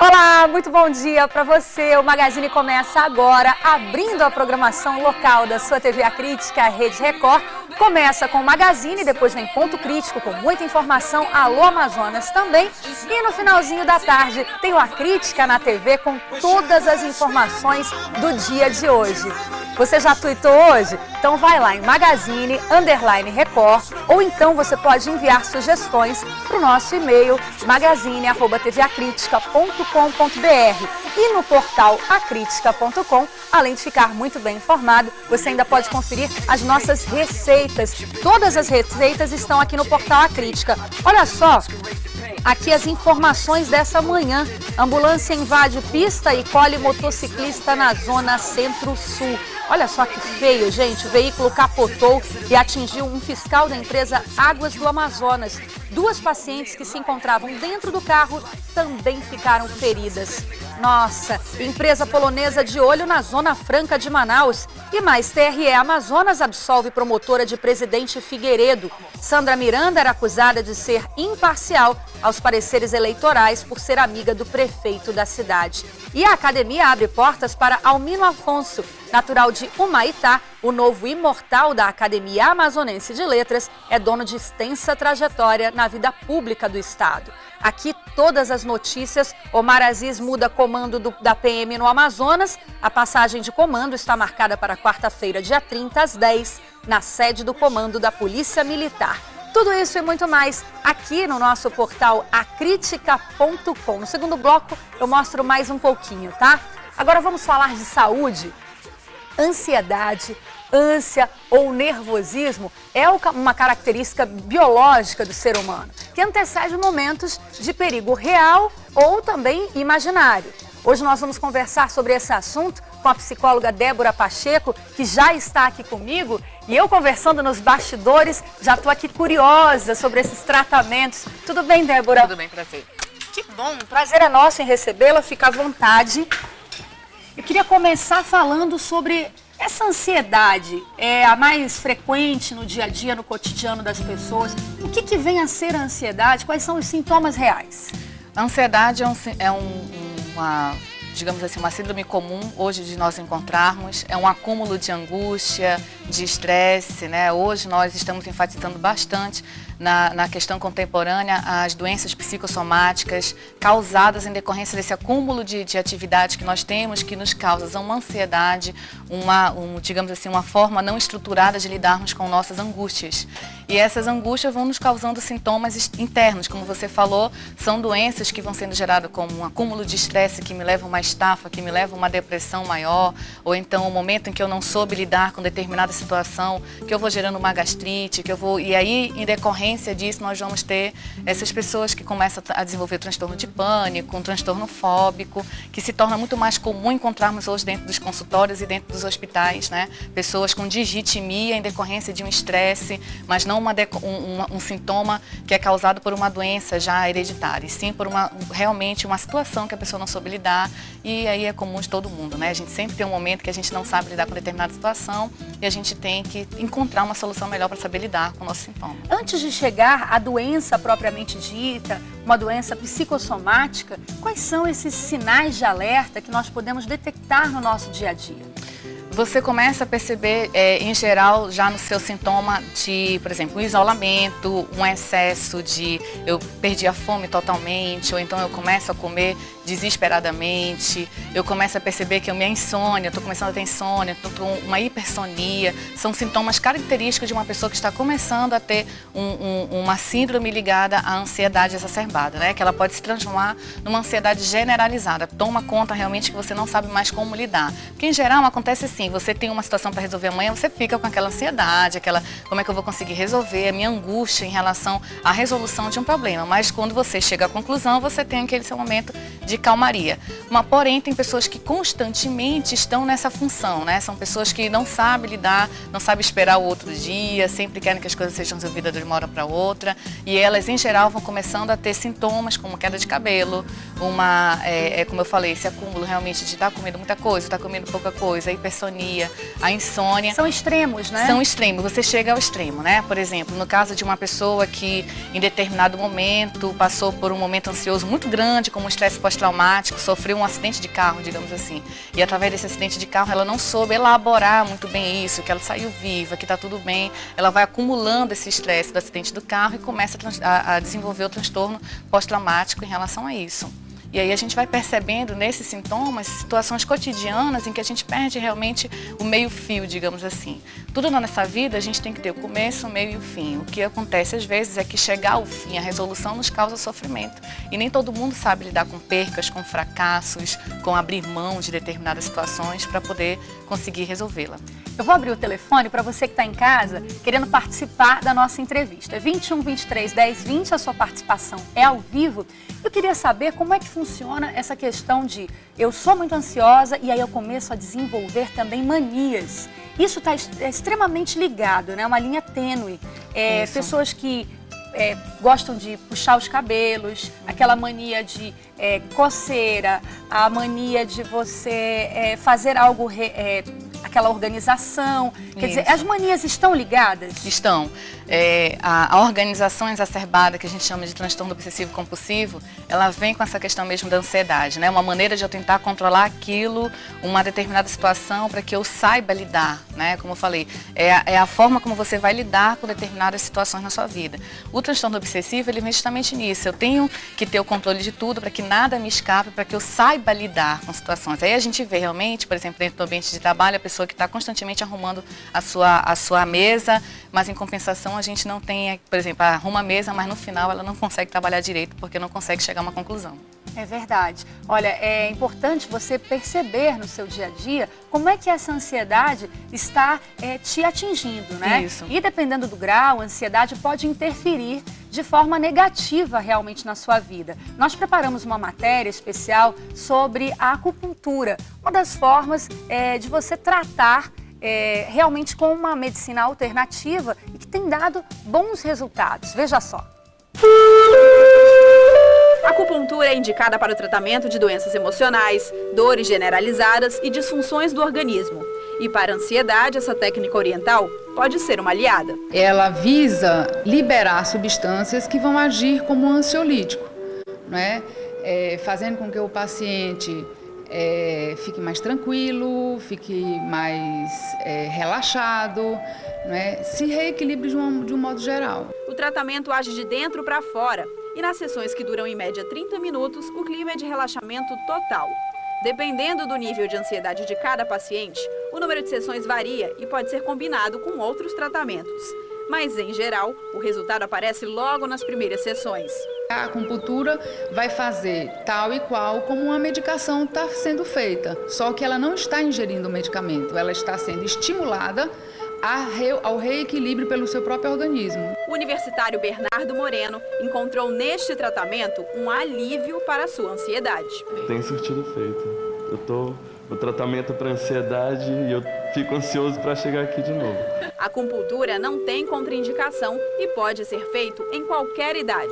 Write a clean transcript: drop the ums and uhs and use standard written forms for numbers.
Olá, muito bom dia para você. O Magazine começa agora, abrindo a programação local da sua TV A Crítica, a Rede Record. Começa com o Magazine, depois vem Ponto Crítico com muita informação, Alô Amazonas também. E no finalzinho da tarde tem o A Crítica na TV com todas as informações do dia de hoje. Você já tweetou hoje? Então vai lá em Magazine_Record ou então você pode enviar sugestões para o nosso e-mail magazine@tvacritica.com.br e no portal acritica.com, além de ficar muito bem informado, você ainda pode conferir as nossas receitas. Todas as receitas estão aqui no portal A Crítica. Olha só, aqui as informações dessa manhã. Ambulância invade pista e colhe motociclista na zona Centro-Sul. Olha só que feio, gente. O veículo capotou e atingiu um fiscal da empresa Águas do Amazonas. Duas pacientes que se encontravam dentro do carro também ficaram feridas. Nossa, empresa polonesa de olho na Zona Franca de Manaus. E mais, TRE Amazonas absolve promotora de Presidente Figueiredo. Sandra Miranda era acusada de ser imparcial aos pareceres eleitorais por ser amiga do prefeito da cidade. E a academia abre portas para Almino Afonso, natural de Humaitá, o novo imortal da Academia Amazonense de Letras, é dono de extensa trajetória na vida pública do estado. Aqui todas as notícias. Omar Aziz muda comando da PM no Amazonas. A passagem de comando está marcada para quarta-feira, dia 30, às 10, na sede do comando da Polícia Militar. Tudo isso e muito mais aqui no nosso portal acritica.com. No segundo bloco eu mostro mais um pouquinho, tá? Agora vamos falar de saúde. Ansiedade, ânsia ou nervosismo é uma característica biológica do ser humano, que antecede momentos de perigo real ou também imaginário. Hoje nós vamos conversar sobre esse assunto com a psicóloga Débora Pacheco, que já está aqui comigo, e eu conversando nos bastidores, já estou aqui curiosa sobre esses tratamentos. Tudo bem, Débora? Tudo bem, prazer. Que bom, prazer é nosso em recebê-la, fica à vontade. Eu queria começar falando sobre essa ansiedade, é a mais frequente no dia a dia, no cotidiano das pessoas. O que vem a ser a ansiedade? Quais são os sintomas reais? A ansiedade uma, digamos assim, uma síndrome comum hoje de nós encontrarmos. É um acúmulo de angústia, de estresse, né? Hoje nós estamos enfatizando bastante na questão contemporânea as doenças psicossomáticas causadas em decorrência desse acúmulo de atividades que nós temos, que nos causam uma ansiedade, digamos assim, uma forma não estruturada de lidarmos com nossas angústias. E essas angústias vão nos causando sintomas internos, como você falou, são doenças que vão sendo geradas como um acúmulo de estresse que me leva a uma estafa, que me leva a uma depressão maior, ou então o momento em que eu não soube lidar com determinada situação, que eu vou gerando uma gastrite, e aí, em decorrência disso, nós vamos ter essas pessoas que começam a desenvolver transtorno de pânico, um transtorno fóbico, que se torna muito mais comum encontrarmos hoje dentro dos consultórios e dentro dos hospitais, né? Pessoas com disritmia em decorrência de um estresse, mas não um sintoma que é causado por uma doença já hereditária, e sim por realmente uma situação que a pessoa não soube lidar, e aí é comum de todo mundo, né? A gente sempre tem um momento que a gente não sabe lidar com determinada situação e a gente tem que encontrar uma solução melhor para saber lidar com o nosso sintoma. Antes de chegar à doença propriamente dita, uma doença psicossomática, quais são esses sinais de alerta que nós podemos detectar no nosso dia a dia? Você começa a perceber, em geral, já no seu sintoma de, por exemplo, um isolamento, um excesso de eu perdi a fome totalmente, ou então eu começo a comer desesperadamente, eu começo a perceber que a minha insônia, eu estou começando a ter insônia, estou com uma hipersonia, são sintomas característicos de uma pessoa que está começando a ter uma síndrome ligada à ansiedade exacerbada, né? Que ela pode se transformar numa ansiedade generalizada, toma conta realmente que você não sabe mais como lidar. Porque em geral acontece assim, também. Você tem uma situação para resolver amanhã, você fica com aquela ansiedade, como é que eu vou conseguir resolver, a minha angústia em relação à resolução de um problema. Mas quando você chega à conclusão, você tem aquele seu momento de calmaria. Porém, tem pessoas que constantemente estão nessa função, né? São pessoas que não sabem lidar, não sabem esperar o outro dia, sempre querem que as coisas sejam resolvidas de uma hora para outra. E elas, em geral, vão começando a ter sintomas como queda de cabelo, como eu falei, esse acúmulo realmente de estar comendo muita coisa, estar comendo pouca coisa, a hipersonia, a insônia. São extremos, né? São extremos, você chega ao extremo, né? Por exemplo, no caso de uma pessoa que em determinado momento passou por um momento ansioso muito grande, como um estresse pós-traumático, sofreu um acidente de carro, digamos assim, e através desse acidente de carro ela não soube elaborar muito bem isso, que ela saiu viva, que está tudo bem, ela vai acumulando esse estresse do acidente do carro e começa a desenvolver o transtorno pós-traumático em relação a isso. E aí a gente vai percebendo nesses sintomas situações cotidianas em que a gente perde realmente o meio-fio, digamos assim. Tudo na nossa vida a gente tem que ter o começo, o meio e o fim. O que acontece às vezes é que chegar ao fim, a resolução nos causa sofrimento. E nem todo mundo sabe lidar com percas, com fracassos, com abrir mão de determinadas situações para poder conseguir resolvê-la. Eu vou abrir o telefone para você que está em casa querendo participar da nossa entrevista. É 21 23 10 20, a sua participação é ao vivo. Eu queria saber como é que funciona essa questão de eu sou muito ansiosa e aí eu começo a desenvolver também manias. Isso está extremamente ligado, né? Uma linha tênue. Pessoas que gostam de puxar os cabelos, aquela mania de coceira, a mania de você fazer algo, aquela organização. Quer dizer, as manias estão ligadas? Estão. A organização exacerbada, que a gente chama de transtorno obsessivo compulsivo, ela vem com essa questão mesmo da ansiedade, né? Uma maneira de eu tentar controlar aquilo, uma determinada situação, para que eu saiba lidar, né? Como eu falei, é a forma como você vai lidar com determinadas situações na sua vida. O transtorno obsessivo, ele vem justamente nisso. Eu tenho que ter o controle de tudo para que nada me escape, para que eu saiba lidar com situações. Aí a gente vê realmente, por exemplo, dentro do ambiente de trabalho, a pessoa que está constantemente arrumando a sua mesa, mas em compensação a gente não tem, por exemplo, arruma a mesa, mas no final ela não consegue trabalhar direito porque não consegue chegar a uma conclusão. É verdade. Olha, é importante você perceber no seu dia a dia como é que essa ansiedade está te atingindo, né? Isso. E dependendo do grau, a ansiedade pode interferir de forma negativa realmente na sua vida. Nós preparamos uma matéria especial sobre a acupuntura, uma das formas de você tratar realmente com uma medicina alternativa e que tem dado bons resultados. Veja só. A acupuntura é indicada para o tratamento de doenças emocionais, dores generalizadas e disfunções do organismo. E para a ansiedade, essa técnica oriental pode ser uma aliada. Ela visa liberar substâncias que vão agir como um ansiolítico, né? Fazendo com que o paciente fique mais tranquilo, fique mais relaxado, né? Se reequilibre de um modo geral. O tratamento age de dentro para fora e nas sessões que duram em média 30 minutos, o clima é de relaxamento total. Dependendo do nível de ansiedade de cada paciente, o número de sessões varia e pode ser combinado com outros tratamentos. Mas, em geral, o resultado aparece logo nas primeiras sessões. A acupuntura vai fazer tal e qual como uma medicação está sendo feita, só que ela não está ingerindo o medicamento, ela está sendo estimulada ao reequilíbrio pelo seu próprio organismo. O universitário Bernardo Moreno encontrou neste tratamento um alívio para a sua ansiedade. Tem surtido efeito. O tratamento é para ansiedade e eu fico ansioso para chegar aqui de novo. A acupuntura não tem contraindicação e pode ser feito em qualquer idade.